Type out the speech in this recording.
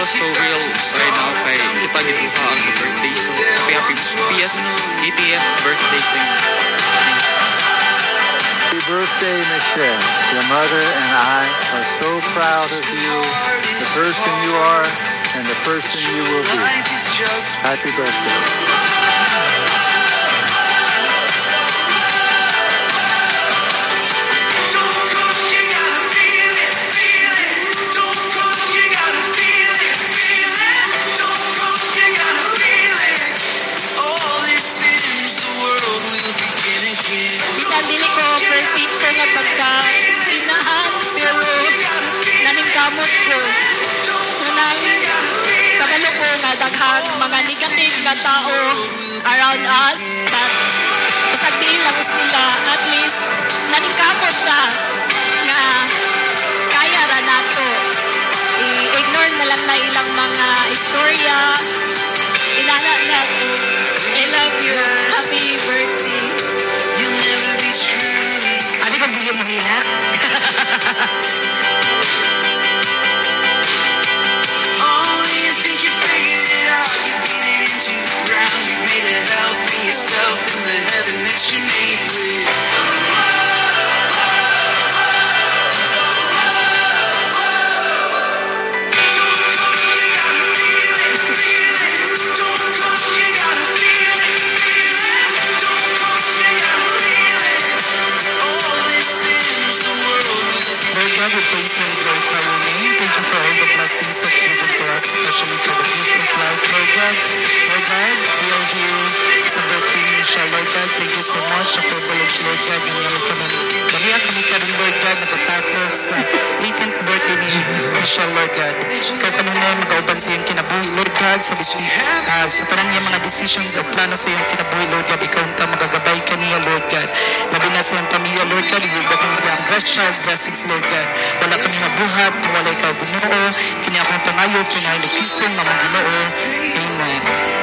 feels so real right now kay kita gibuha ang birthday. So, happy PS 80th birthday sa inyo. Happy birthday, Michelle. Your mother and I are so proud of you, the person you are, and the person you will be. Happy birthday. Dili ko perfect ko nga pagka-inahan, pero naningkamot ko. Nang kabalo ko nga daghang mga negative nga tao around us, but sabihin lang sila, at least naningkamot na nga kaya ra nato. I-ignore na lang na ilang mga istorya. Inana na ko. I love you. Happy birthday. Ano kang hindi mahilak? Oh, you think you figured it out. You beat it into the ground. You made a hell for yourself in the heaven that you made with. God, we praise you and glorify your name. Thank you for all the blessings that you've given to us, especially for the gift of life, Lord God. Lord God, we are here sa birthday ni Michelle, Lord God. Thank you so much sa privilege, Lord God. Ngayon kami, kami ka rin, Lord God, nagtatapos sa 18th birthday ni Michelle, Lord God. Ikaw kanina mag-auban sa iyong kinabuhi, Lord God, sa parang niya mga decisions at plano sa iyong kinabuhi, Lord God. Ikaw ang magagabay ka niya, Lord God. Labi na sa iyong pamilya, Lord God. Iba kong ang blessings, Lord God. Wala kami mabuhat, wala ikaw Ginoo. Kini akong pangayo, pinay ni Kristo, mga Ginoo. Amen.